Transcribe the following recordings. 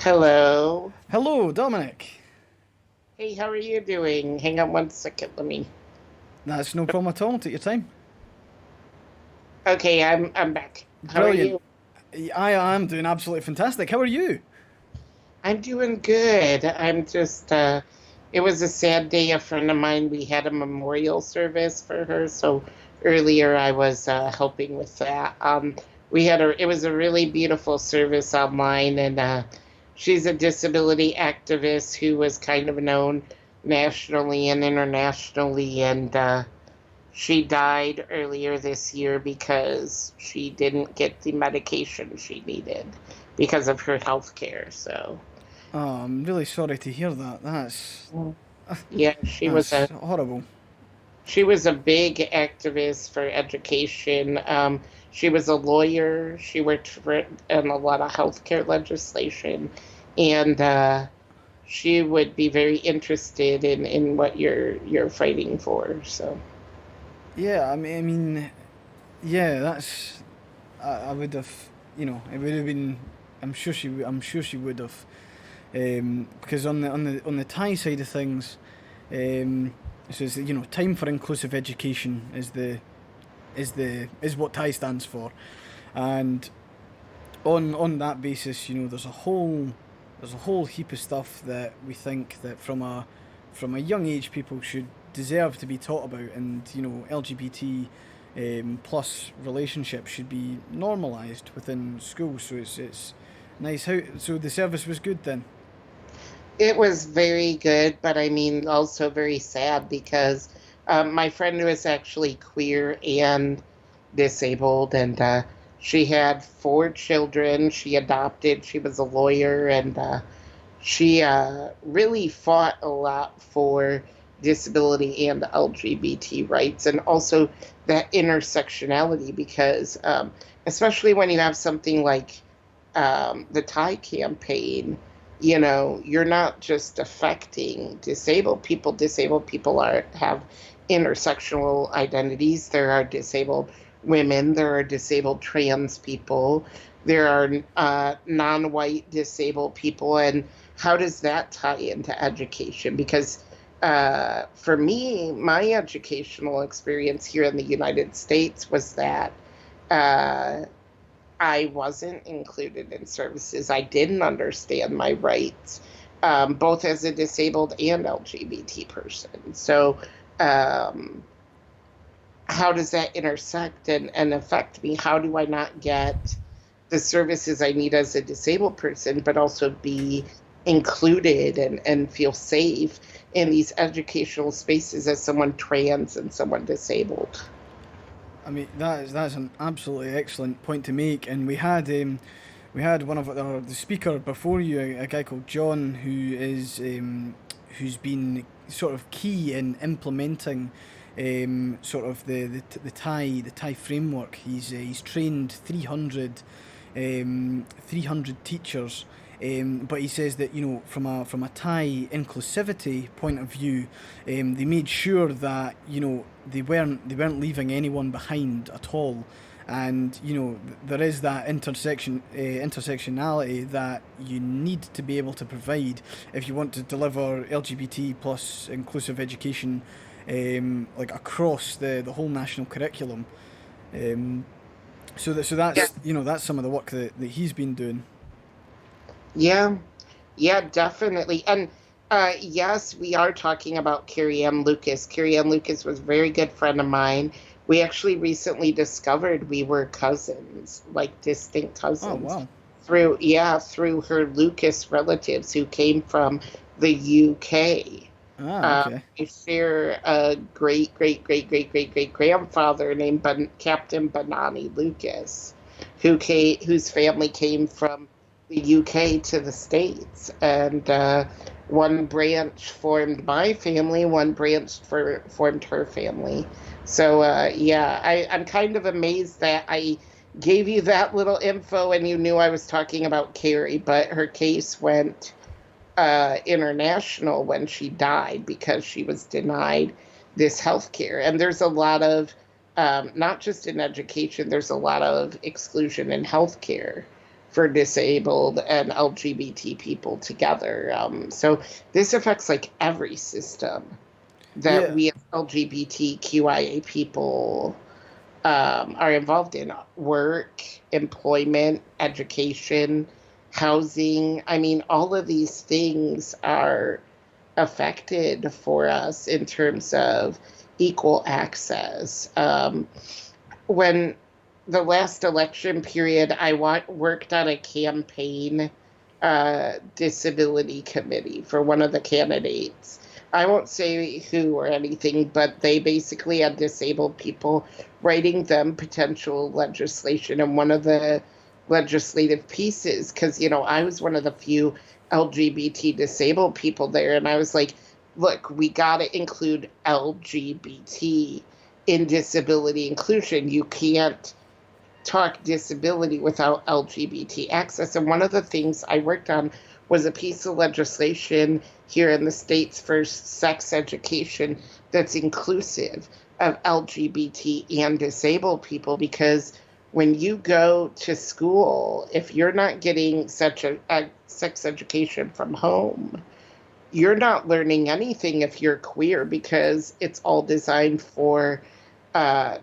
Hello. Hello, Dominic. Hey, how are you doing? Hang on one second. That's no problem at all. Take your time. Okay, I'm back. How are Brilliant. you? I am doing absolutely fantastic. How are you? I'm doing good. It was a sad day. A friend of mine, we had a memorial service for her, so earlier I was helping with that. It was a really beautiful service online, and she's a disability activist who was kind of known nationally and internationally, and she died earlier this year because she didn't get the medication she needed because of her health care. So, Oh, I'm really sorry to hear that. mm, yeah, That's horrible. she was a big activist for education. She was a lawyer. She worked for in a lot of healthcare legislation, and she would be very interested in what you're fighting for. So. Yeah, yeah. I would have. It would have been. I'm sure she would have. Because on the Thai side of things, so it's, time for inclusive education is what Thai stands for, and on that basis, there's a whole heap of stuff that we think that from a young age people should deserve to be taught about, and LGBT plus relationships should be normalised within schools. So it's nice. How so the service was good then? It was very good, but I mean, also very sad because my friend was actually queer and disabled, and she had four children. She adopted, she was a lawyer, and she really fought a lot for disability and LGBT rights, and also that intersectionality because, especially when you have something like the Thai campaign, you're not just affecting disabled people. Disabled people have intersectional identities. There are disabled women. There are disabled trans people. There are non-white disabled people. And how does that tie into education? Because for me, my educational experience here in the United States was that uh, I wasn't included in services. I didn't understand my rights, both as a disabled and LGBT person. So, um, how does that intersect and affect me? How do I not get the services I need as a disabled person, but also be included and feel safe in these educational spaces as someone trans and someone disabled? I mean, that's an absolutely excellent point to make, and we had one of the speaker before you, a guy called John, who's been sort of key in implementing sort of the Thai framework. He's trained 300 teachers. But he says that from a Thai inclusivity point of view, they made sure that they weren't leaving anyone behind at all, and there is that intersectionality that you need to be able to provide if you want to deliver LGBT plus inclusive education, like across the whole national curriculum. Um, so Yeah. that's some of the work that he's been doing. Yeah. Yeah, definitely. And yes, we are talking about Carrie Ann Lucas. Carrie Ann Lucas was a very good friend of mine. We actually recently discovered we were cousins, like distant Oh cousins, wow. through her Lucas relatives who came from the UK. Ah, okay. I share a great, great, great, great, great, great grandfather named Captain Banani Lucas, whose family came from the UK to the States, and one branch formed my family, one branch formed her family. So yeah, I'm kind of amazed that I gave you that little info and you knew I was talking about Carrie, but her case went international when she died because she was denied this health care. And there's a lot of, not just in education, there's a lot of exclusion in health care for disabled and LGBT people together. So this affects like every system that Yeah, we as LGBTQIA people are involved in: work, employment, education, housing. I mean, all of these things are affected for us in terms of equal access. When the last election period, I worked on a campaign disability committee for one of the candidates. I won't say who or anything, but they basically had disabled people writing them potential legislation. And one of the legislative pieces, because, I was one of the few LGBT disabled people there, and I was like, look, we got to include LGBT in disability inclusion. You can't talk disability without LGBT access. And one of the things I worked on was a piece of legislation here in the States for sex education that's inclusive of LGBT and disabled people, because when you go to school, if you're not getting such a sex education from home, you're not learning anything if you're queer, because it's all designed for uh,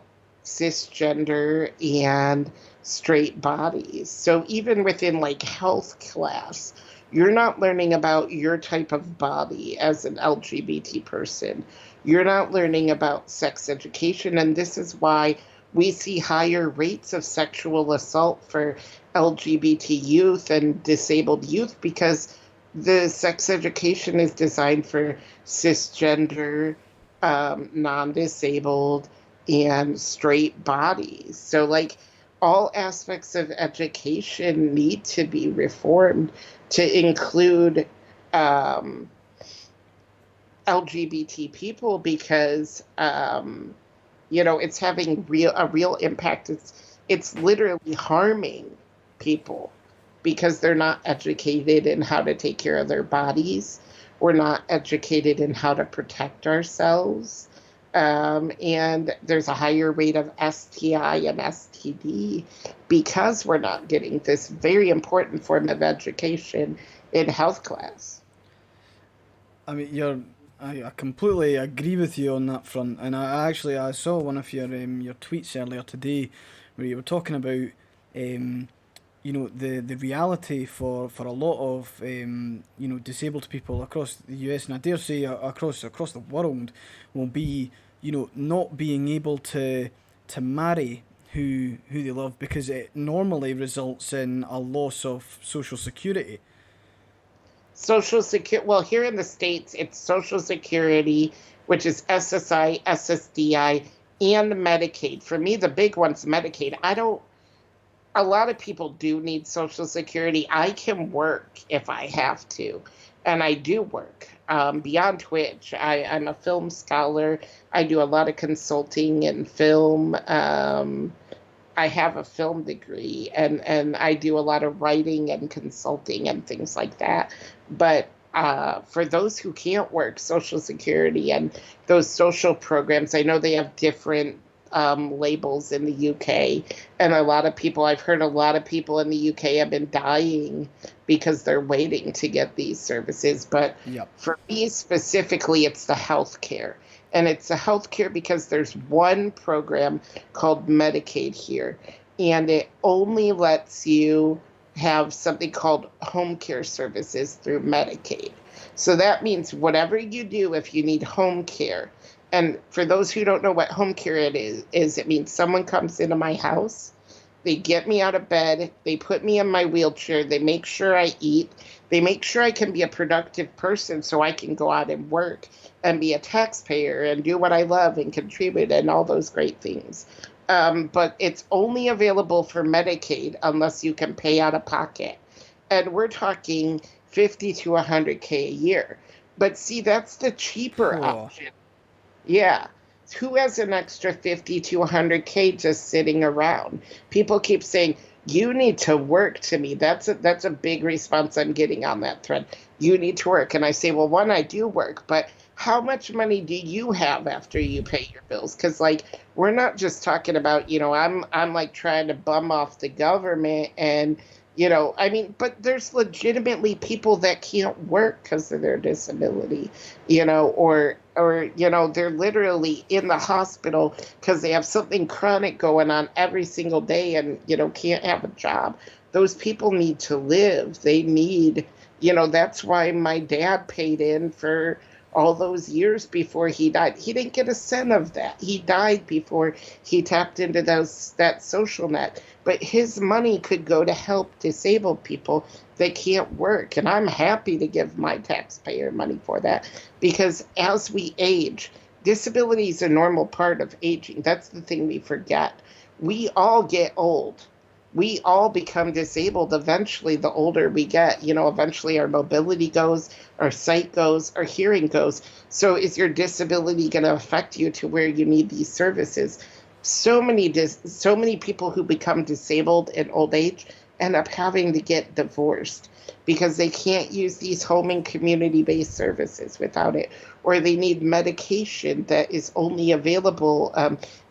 cisgender and straight bodies. So even within like health class, you're not learning about your type of body as an LGBT person. You're not learning about sex education. And this is why we see higher rates of sexual assault for LGBT youth and disabled youth, because the sex education is designed for cisgender, non-disabled, and straight bodies. So, like, all aspects of education need to be reformed to include um, LGBT people, because it's having a real impact. It's literally harming people because they're not educated in how to take care of their bodies. We're not educated in how to protect ourselves. And there's a higher rate of STI and STD because we're not getting this very important form of education in health class. I mean, I completely agree with you on that front, and I saw one of your tweets earlier today, where you were talking about um, the reality for a lot of disabled people across the US, and I dare say across the world, will be not being able to marry who they love, because it normally results in a loss of social security. Social security, well, here in the States, it's Social Security, which is SSI, SSDI, and Medicaid. For me, the big one's Medicaid. A lot of people do need Social Security. I can work if I have to, and I do work. Beyond Twitch, I'm a film scholar. I do a lot of consulting in film. I have a film degree, and I do a lot of writing and consulting and things like that. But for those who can't work, Social Security and those social programs, I know they have different labels in the UK. And I've heard a lot of people in the UK have been dying because they're waiting to get these services. But Yep. for me specifically, it's the healthcare. And it's the healthcare because there's one program called Medicaid here, and it only lets you have something called home care services through Medicaid. So that means whatever you do, if you need home care, and for those who don't know what home care it means someone comes into my house, they get me out of bed, they put me in my wheelchair, they make sure I eat, they make sure I can be a productive person so I can go out and work and be a taxpayer and do what I love and contribute and all those great things. But it's only available for Medicaid unless you can pay out of pocket. And we're talking 50 to 100K a year. But see, that's the cheaper Oh, option. Yeah. Who has an extra 50 to 100K just sitting around? People keep saying, you need to work to me. That's a big response I'm getting on that thread. You need to work. And I say, well, one, I do work, but how much money do you have after you pay your bills? Because like we're not just talking about, I'm like trying to bum off the government and I mean, but there's legitimately people that can't work because of their disability, or they're literally in the hospital because they have something chronic going on every single day and can't have a job. Those people need to live. They need, that's why my dad paid in for all those years before he died. He didn't get a cent of that. He died before he tapped into that social net. But his money could go to help disabled people that can't work. And I'm happy to give my taxpayer money for that because as we age, disability is a normal part of aging. That's the thing we forget. We all get old. We all become disabled eventually the older we get. Eventually our mobility goes, our sight goes, our hearing goes. So is your disability going to affect you to where you need these services? So many people who become disabled in old age end up having to get divorced because they can't use these home and community-based services without it, or they need medication that is only available.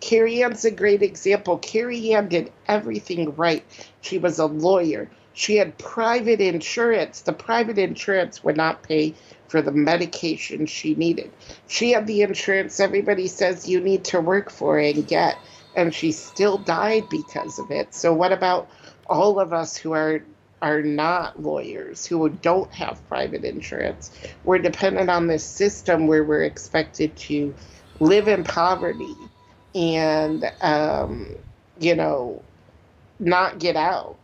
Carrie Ann's a great example. Carrie Ann did everything right. She was a lawyer. She had private insurance. The private insurance would not pay for the medication she needed. She had the insurance everybody says you need to work for and get, and she still died because of it. So what about all of us who are not lawyers, who don't have private insurance? We're dependent on this system where we're expected to live in poverty and not get out.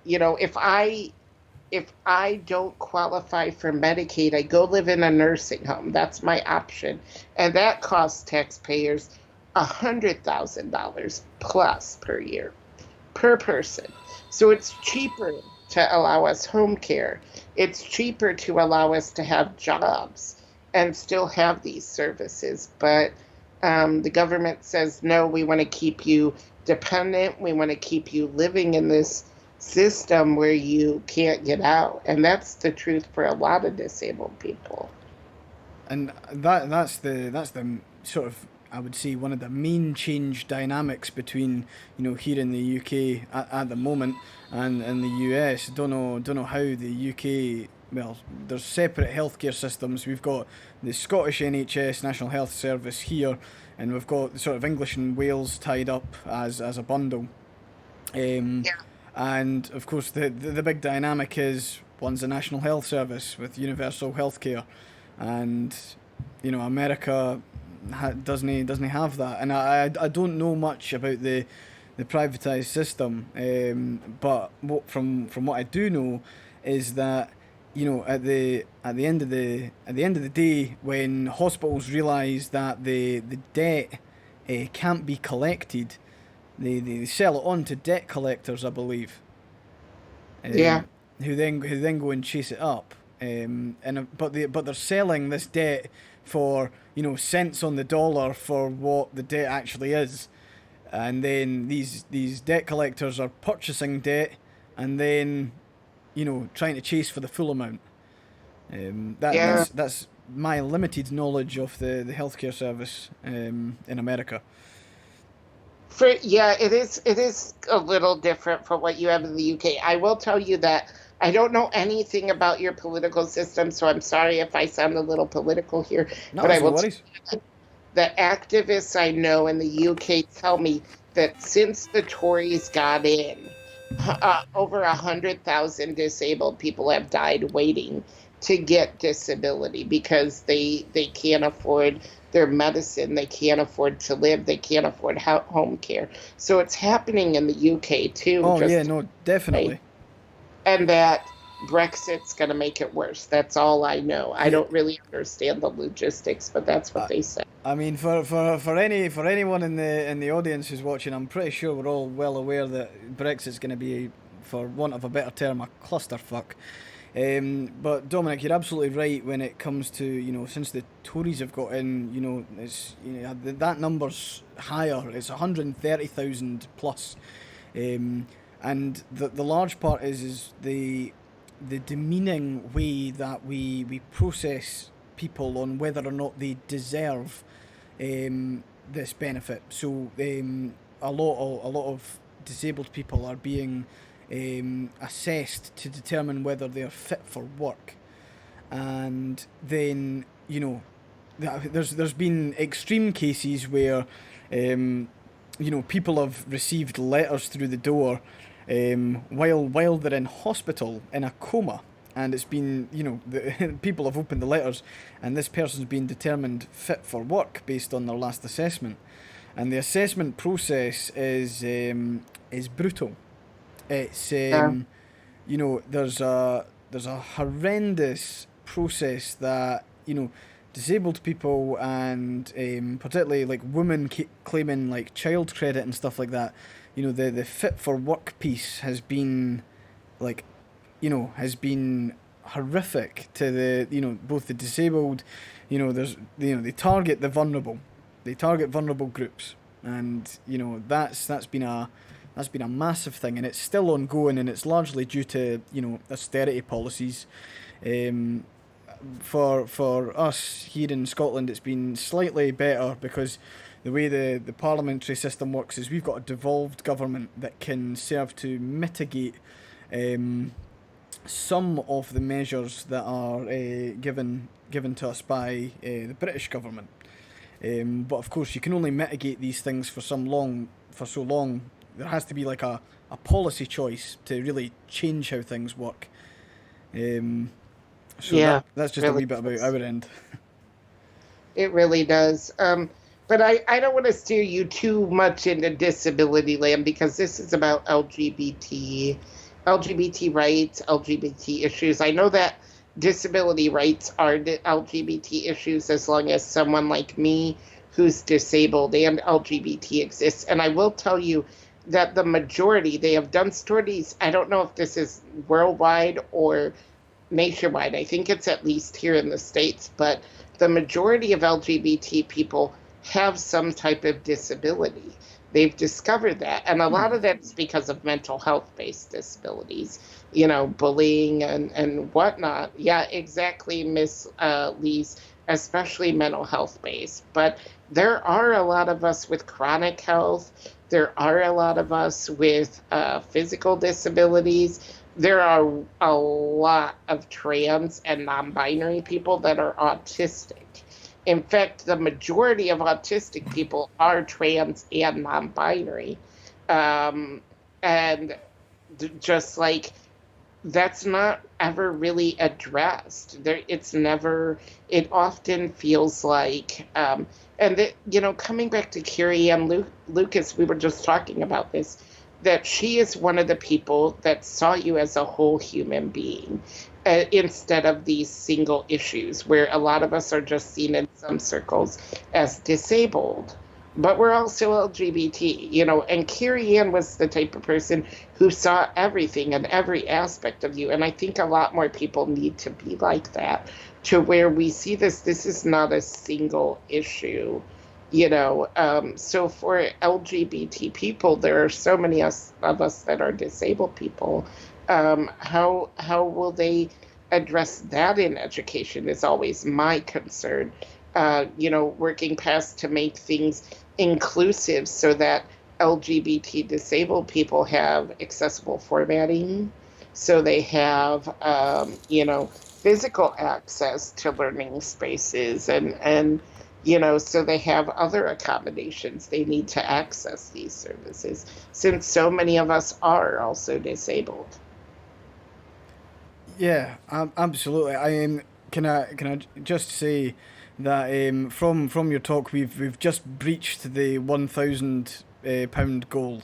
If I don't qualify for Medicaid, I go live in a nursing home. That's my option. And that costs taxpayers $100,000 plus per year per person. So it's cheaper to allow us home care. It's cheaper to allow us to have jobs and still have these services. But the government says, no, we want to keep you dependent. We want to keep you living in this system where you can't get out. And that's the truth for a lot of disabled people. And that's the sort of, I would say, one of the main change dynamics between here in the UK at the moment and in the US. Don't know how the UK. Well, there's separate healthcare systems. We've got the Scottish NHS National Health Service here, and we've got the sort of English and Wales tied up as a bundle. Um, Yeah. and of course, the big dynamic is one's a national health service with universal healthcare, and America doesn't have that. And I don't know much about the privatized system, but from what I do know is that at the end of the day, when hospitals realise that the debt can't be collected, they sell it on to debt collectors, I believe, Yeah. um, who then go and chase it up. But they're selling this debt for cents on the dollar for what the debt actually is, and then these debt collectors are purchasing debt, and then trying to chase for the full amount. That Yeah. that's my limited knowledge of the healthcare service in America. Yeah, it is a little different from what you have in the UK. I will tell you that I don't know anything about your political system, so I'm sorry if I sound a little political here, No, but I it's no will tell worries. you that the activists I know in the UK tell me that since the Tories got in, over 100,000 disabled people have died waiting to get disability because they can't afford their medicine, they can't afford to live, they can't afford home care. So it's happening in the UK too, Oh yeah, just no, right. definitely. And that Brexit's going to make it worse. That's all I know. I Yeah, don't really understand the logistics, but that's what I, they say. I mean, for anyone in the audience who's watching, I'm pretty sure we're all well aware that Brexit's going to be, for want of a better term, a clusterfuck. But Dominic, you're absolutely right when it comes to since the Tories have got in, it's that number's higher. It's 130,000 plus, um, and the large part is the demeaning way that we process. people on whether or not they deserve this benefit. So a lot of disabled people are being assessed to determine whether they are fit for work, and then there's been extreme cases where people have received letters through the door while they're in hospital in a coma, and it's been people have opened the letters, and this person's been determined fit for work based on their last assessment, and the assessment process is brutal. It's Yeah. there's a horrendous process that disabled people and particularly like women claiming like child credit and stuff like that. The fit for work piece has been like has been horrific to the both the disabled. There's they target the vulnerable, they target vulnerable groups, and that's been a massive thing, and it's still ongoing, and it's largely due to austerity policies. Um, for us here in Scotland, it's been slightly better because the way the parliamentary system works is we've got a devolved government that can serve to mitigate some of the measures that are given to us by the British government. But of course, you can only mitigate these things for so long. There has to be like a policy choice to really change how things work. So Yeah, that's just a really wee bit about does. our end. It really does. But I don't want to steer you too much into disability land because this is about LGBT rights, LGBT issues. I know that disability rights are LGBT issues as long as someone like me who's disabled and LGBT exists. And I will tell you that the majority, they have done studies. I don't know if this is worldwide or nationwide. I think it's at least here in the States, but the majority of LGBT people have some type of disability. They've discovered that. And a lot of that's because of mental health based disabilities, bullying and whatnot. Yeah, exactly, Miss Lees, especially mental health based. But there are a lot of us with chronic health. There are a lot of us with physical disabilities. There are a lot of trans and non binary people that are autistic. In fact, the majority of autistic people are trans and non binary. Um, and just like that's not ever really addressed. It's never, it often feels like, coming back to Carrie Ann Lucas, we were just talking about this, that she is one of the people that saw you as a whole human being instead of these single issues where a lot of us are just seen in some circles as disabled. But we're also LGBT, and Carrie Ann was the type of person who saw everything and every aspect of you. And I think a lot more people need to be like that, to where we see this is not a single issue. So for LGBT people, there are so many of us that are disabled people. How will they address that in education is always my concern. Working past to make things inclusive so that LGBT disabled people have accessible formatting, so they have physical access to learning spaces and so they have other accommodations they need to access these services, since so many of us are also disabled. Yeah, absolutely. Can I just say that from your talk, we've just breached the £1,000 goal.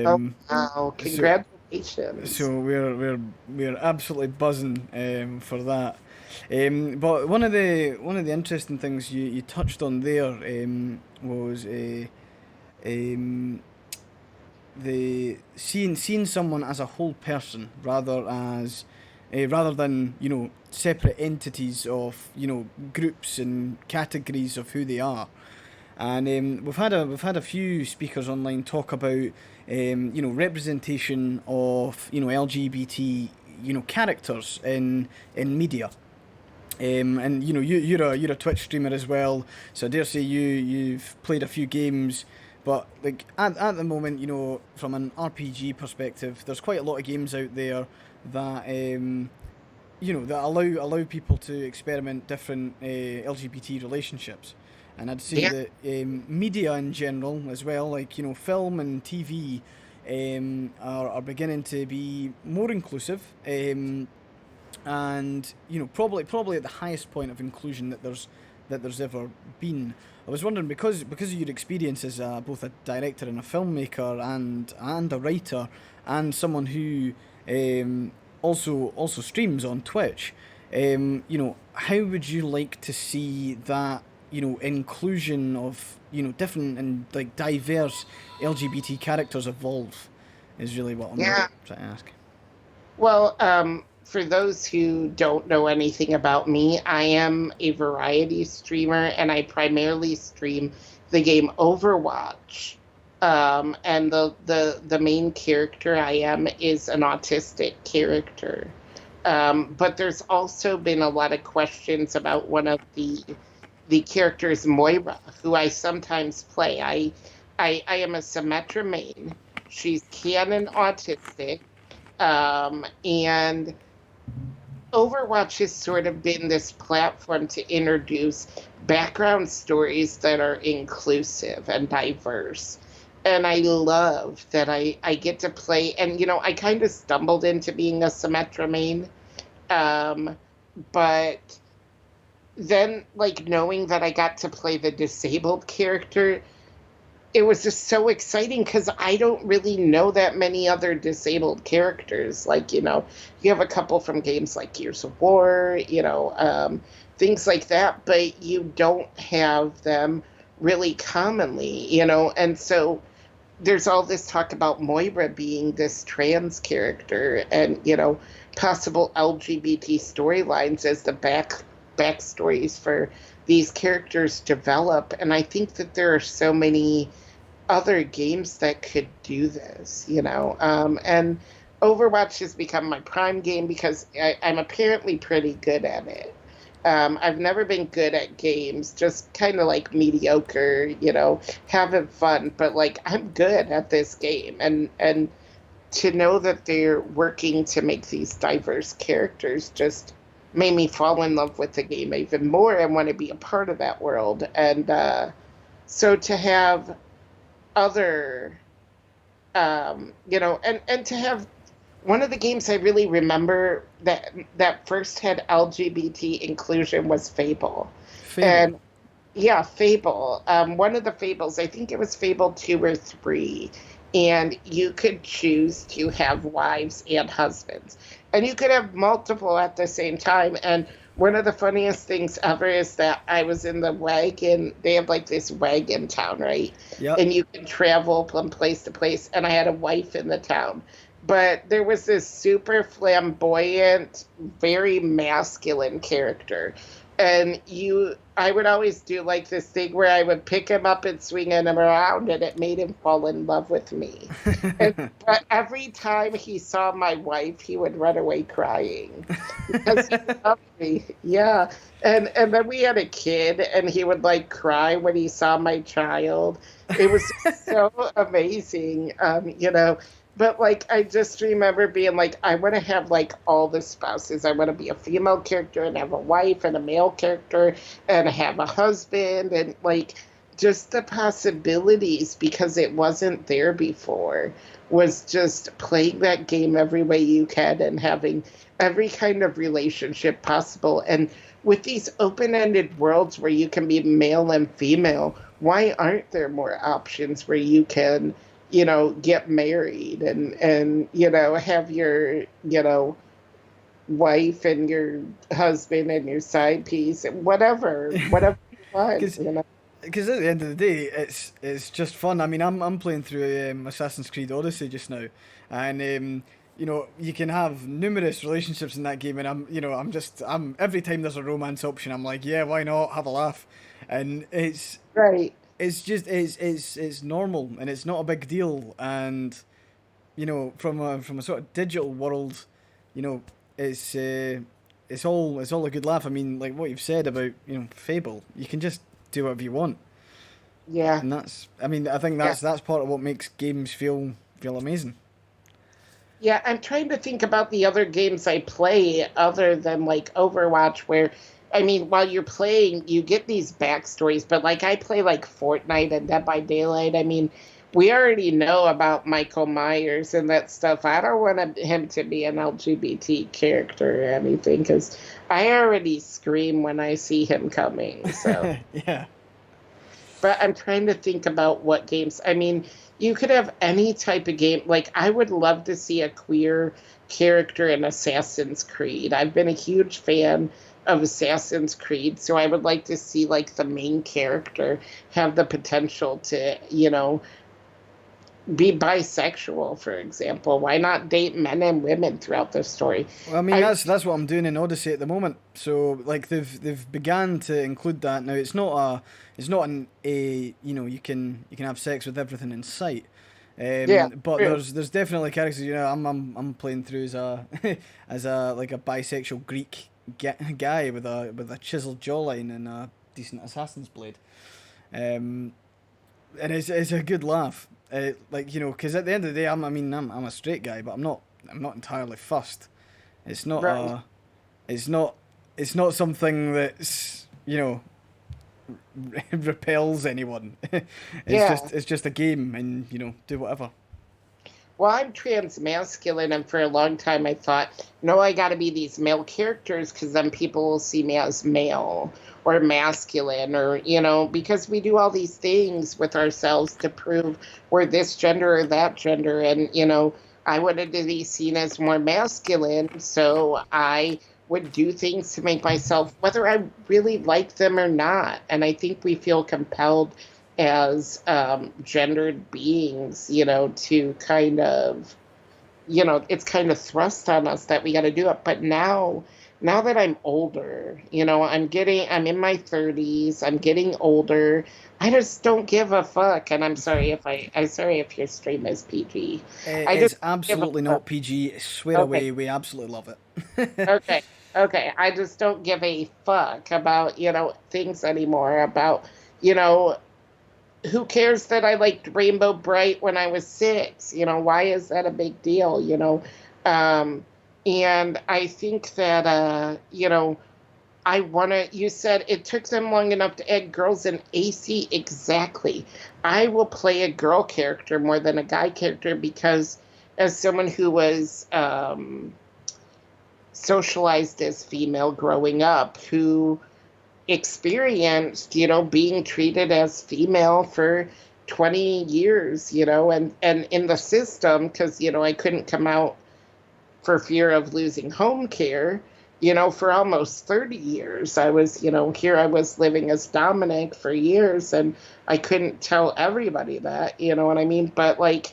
Oh, Um, wow, so congratulations. we're absolutely buzzing for that. But one of the interesting things you touched on there was um, the seeing someone as a whole person rather than separate entities of groups and categories of who they are. And we've had a few speakers online talk about representation of LGBT characters in media. And you're a Twitch streamer as well, so I dare say you've played a few games. But like at the moment, from an RPG perspective, there's quite a lot of games out there that that allow people to experiment different LGBT relationships. And I'd say Yeah, that media in general as well, like film and TV, are beginning to be more inclusive. And probably at the highest point of inclusion that there's ever been. I was wondering, because of your experience as both a director and a filmmaker and a writer and someone who also streams on Twitch. How would you like to see that inclusion of different and like diverse LGBT characters evolve? Is really what I'm yeah. trying to ask. Well, for those who don't know anything about me, I am a variety streamer and I primarily stream the game Overwatch. And the main character I am is an autistic character. But there's also been a lot of questions about one of the characters, Moira, who I sometimes play. I am a Symmetra main. She's canon autistic. And Overwatch has sort of been this platform to introduce background stories that are inclusive and diverse. And I love that I get to play. And, I kind of stumbled into being a Symmetra main. Um, but then, like, knowing that I got to play the disabled character, it was just so exciting because I don't really know that many other disabled characters. Like, you have a couple from games like Gears of War, things like that, but you don't have them really commonly, and so there's all this talk about Moira being this trans character and, possible LGBT storylines as the backstories for these characters develop. And I think that there are so many other games that could do this, and Overwatch has become my prime game because I'm apparently pretty good at it. I've never been good at games, just kind of like mediocre, having fun, but like I'm good at this game. And to know that they're working to make these diverse characters just made me fall in love with the game even more and want to be a part of that world. And so to have other and to have one of the games I really remember that first had LGBT inclusion was Fable. Fable. And yeah, Fable. One of the Fables, I think it was Fable 2 or 3, and you could choose to have wives and husbands. And you could have multiple at the same time. And one of the funniest things ever is that I was in the wagon. They have like this wagon town, right? Yep. And you can travel from place to place. And I had a wife in the town. But there was this super flamboyant, very masculine character. And I would always do like this thing where I would pick him up and swing him around, and it made him fall in love with me. But every time he saw my wife, he would run away crying because he loved me. Yeah, and then we had a kid, and he would like cry when he saw my child. It was just so amazing, But like, I just remember being like, I want to have like all the spouses. I want to be a female character and have a wife and a male character and have a husband and like just the possibilities because it wasn't there before was just playing that game every way you can and having every kind of relationship possible. And with these open-ended worlds where you can be male and female, why aren't there more options where you can get married and have your, wife and your husband and your side piece, whatever you want, Because Because at the end of the day, it's just fun. I mean, I'm playing through Assassin's Creed Odyssey just now, and you can have numerous relationships in that game, and I'm every time there's a romance option, I'm like, yeah, why not have a laugh, and Right. it's normal and it's not a big deal, and from a sort of digital world, you know, it's it's all a good laugh. I mean, like what you've said about Fable, you can just do whatever you want, Yeah. and I think Yeah. that's part of what makes games feel amazing. Yeah, I'm trying to think about the other games I play other than like Overwatch, where, I mean, while you're playing, you get these backstories, but like I play like Fortnite and Dead by Daylight. I mean, we already know about Michael Myers and that stuff. I don't want him to be an LGBT character or anything because I already scream when I see him coming. So. Yeah. But I'm trying to think about what games. I mean, you could have any type of game. Like, I would love to see a queer character in Assassin's Creed. I've been a huge fan of Assassin's Creed, so I would like to see, like, the main character have the potential to, be bisexual, for example. Why not date men and women throughout the story? Well, I mean I that's what I'm doing in Odyssey at the moment. So like they've began to include that now. It's not a you can have sex with everything in sight. Yeah, But true. there's definitely characters. I'm playing through as a as a like a bisexual Greek guy with a chiseled jawline and a decent assassin's blade. Um, and it's a good laugh. Like because at the end of the day, I'm a straight guy, but I'm not entirely fussed. It's not Right. it's not it's not something that's repels anyone. Yeah. It's just a game, and do whatever. Well, I'm trans masculine, and for a long time I thought, no, I got to be these male characters because then people will see me as male or masculine, or, because we do all these things with ourselves to prove we're this gender or that gender. And, I wanted to be seen as more masculine, so I would do things to make myself, whether I really like them or not. And I think we feel compelled as gendered beings, to kind of, it's kind of thrust on us that we got to do it. But now that I'm older, I'm in my 30s, I'm getting older. I just don't give a fuck. And I'm sorry if your stream is PG. I just It's don't give a absolutely fuck. not PG. Swear Okay. away, we absolutely love it. Okay. Okay. I just don't give a fuck about, things anymore, about, you know, who cares that I liked Rainbow Bright when I was 6? Why is that a big deal? Um, and I think that, you said it took them long enough to add girls in AC. Exactly. I will play a girl character more than a guy character because, as someone who was socialized as female growing up, who experienced, being treated as female for 20 years, and in the system, because, I couldn't come out for fear of losing home care, for almost 30 years. I was, here I was living as Dominick for years, and I couldn't tell everybody that, you know what I mean? But, like,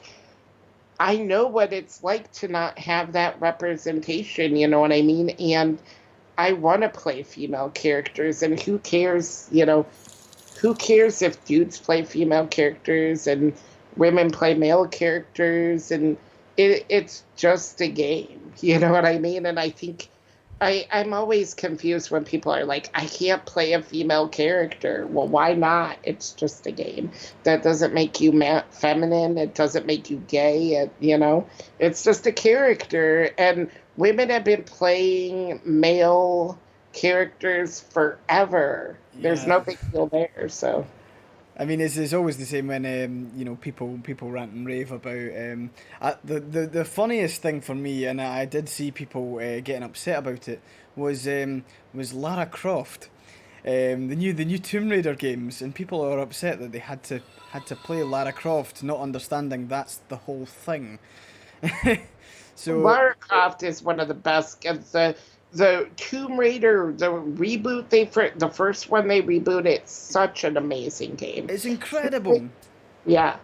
I know what it's like to not have that representation, you know what I mean? And I want to play female characters, and who cares if dudes play female characters and women play male characters, and it's just a game, you know what I mean? And I think I'm always confused when people are like, I can't play a female character. Well, why not? It's just a game. That doesn't make you feminine. It doesn't make you gay. It's just a character. And women have been playing male characters forever. There's Yeah. no big deal there. So, I mean, it's always the same when people rant and rave about the funniest thing for me, and I did see people getting upset about it was Lara Croft, the new Tomb Raider games, and people are upset that they had to play Lara Croft, not understanding that's the whole thing. So Lara Croft is one of the best. The Tomb Raider, the reboot the first one they rebooted, it's such an amazing game. it's incredible. Yeah,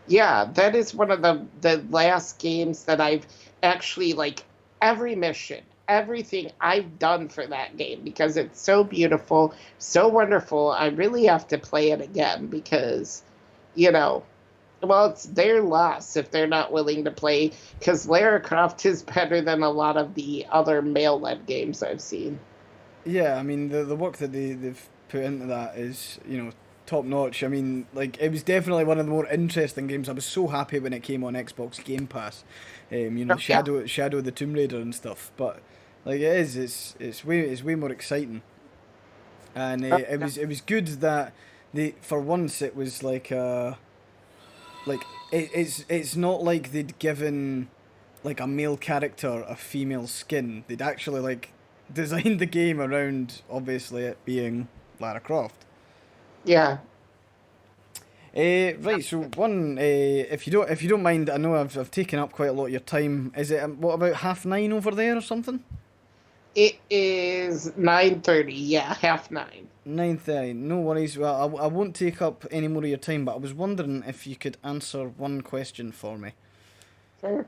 yeah, that is one of the last games that I've actually, like, every mission, everything I've done for that game because it's so beautiful, so wonderful. I really have to play it again because, you know, Well, it's their loss if they're not willing to play, because Lara Croft is better than a lot of the other male-led games I've seen. Yeah, I mean the work that they've put into that is, top notch. I mean, like, it was definitely one of the more interesting games. I was so happy when it came on Xbox Game Pass. Oh, yeah. Shadow of the Tomb Raider and stuff. But like, it's way more exciting. And Oh, it was good that they, for once, it was like it's not like they'd given like a male character a female skin. They'd actually like designed the game around, obviously, it being Lara Croft. yeah. Right, so one, if you don't mind, I know I've taken up quite a lot of your time. Is it what, about 9:30 over there or something? It is 9:30. Yeah, half nine. 9:30. No worries. Well, I won't take up any more of your time, but I was wondering if you could answer one question for me. Sure.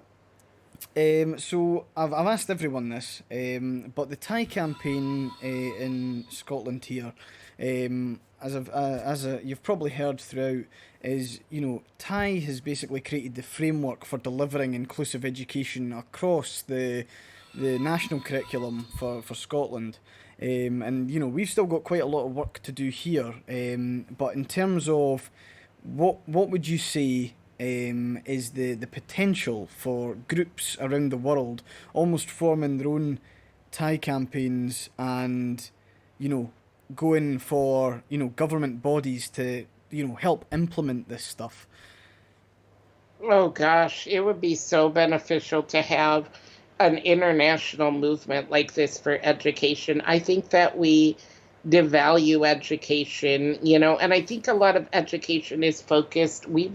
So I've asked everyone this, but the TIE campaign in Scotland here, you've probably heard throughout, is, TIE has basically created the framework for delivering inclusive education across the national curriculum for Scotland. And we've still got quite a lot of work to do here. But in terms of what would you say is the potential for groups around the world almost forming their own TIE campaigns and, you know, going for, government bodies to, help implement this stuff? Oh gosh, it would be so beneficial to have an international movement like this for education. I think that we devalue education, and I think a lot of education is focused. We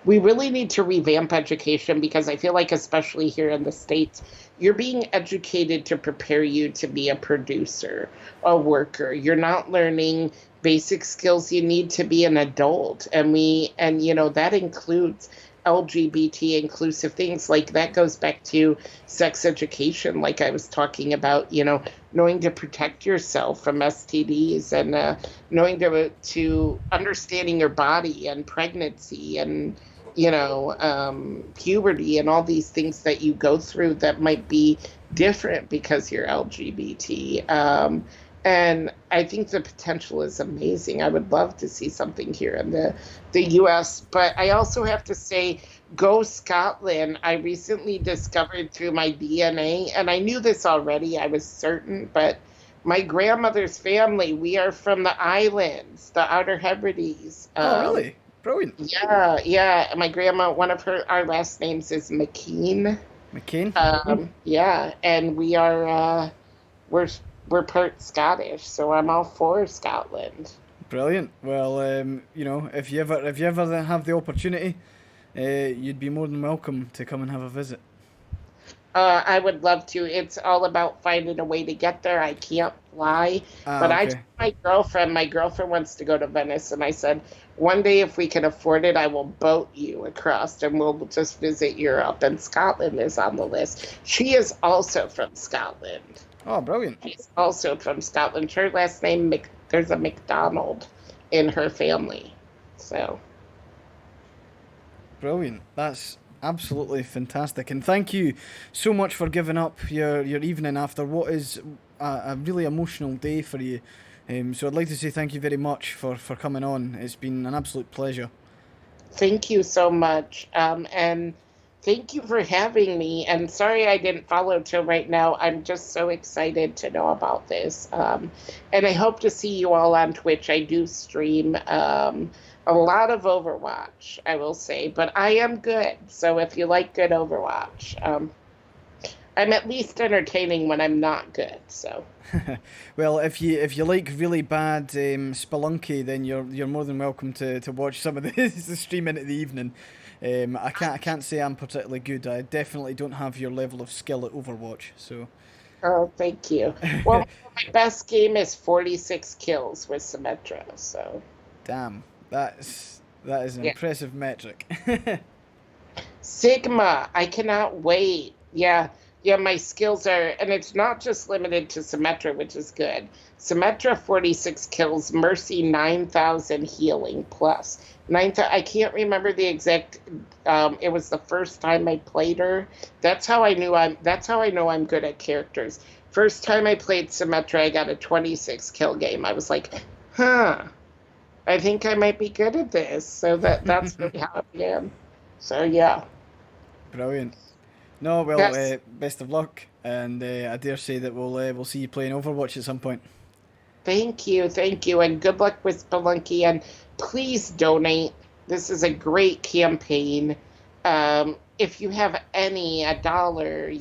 really need to revamp education because I feel like, especially here in the States, you're being educated to prepare you to be a producer, a worker. You're not learning basic skills you need to be an adult. And that includes LGBT inclusive things. Like, that goes back to sex education, like I was talking about, knowing to protect yourself from STDs, and knowing to understanding your body and pregnancy and puberty and all these things that you go through that might be different because you're LGBT. And I think the potential is amazing. I would love to see something here in the US. But I also have to say, go Scotland. I recently discovered through my DNA, and I knew this already, I was certain, but my grandmother's family, we are from the islands, the Outer Hebrides. Oh, really? Brilliant. Yeah, yeah. My grandma, our last names is McKean. McCain? Yeah, and we're we're part Scottish, so I'm all for Scotland. Brilliant. Well, if you ever have the opportunity, you'd be more than welcome to come and have a visit. I would love to. It's all about finding a way to get there. I can't fly, Ah, but I told okay. my girlfriend wants to go to Venice, and I said, one day if we can afford it, I will boat you across and we'll just visit Europe. And Scotland is on the list. She is also from Scotland. Oh, brilliant. She's also from Scotland. Her last name, there's a McDonald in her family. So, Brilliant. That's absolutely fantastic. And thank you so much for giving up your evening after what is a really emotional day for you. So I'd like to say thank you very much for coming on. It's been an absolute pleasure. thank you so much. And thank you for having me. And sorry I didn't follow till right now. I'm just so excited to know about this. And I hope to see you all on Twitch. I do stream a lot of Overwatch, I will say, but I am good. So if you like good Overwatch, I'm at least entertaining when I'm not good. So. Well, if you like really bad Spelunky, then you're more than welcome to watch some of the stream into the evening. I can't say I'm particularly good. I definitely don't have your level of skill at Overwatch. So Oh, thank you. Well, my best game is 46 kills with Symmetra. So, damn, that is an yeah. impressive metric. Sigma, I cannot wait. Yeah, Yeah, my skills are, and it's not just limited to Symmetra, which is good. Symmetra 46 kills, Mercy 9,000 healing plus. 9,000, I can't remember the exact. It was the first time I played her. That's how I know I'm good at characters. First time I played Symmetra, I got a 26 kill game. I was like, huh, I think I might be good at this. So that's really how it began. So yeah. Brilliant. No, well, Yes. best of luck, and I dare say that we'll see you playing Overwatch at some point. Thank you, and good luck with Spelunky. And please donate. This is a great campaign. If you have a dollar,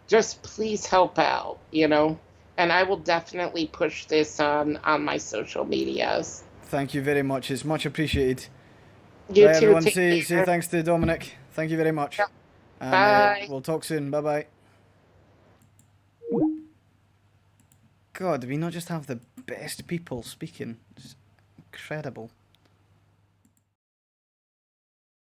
just please help out. And I will definitely push this on my social medias. Thank you very much. It's much appreciated. You Right, too. everyone, Take say care. thanks to Dominic. Thank you very Yeah. much, and Bye. we'll talk soon. Bye bye. God, do we not just have the best people speaking? It's incredible.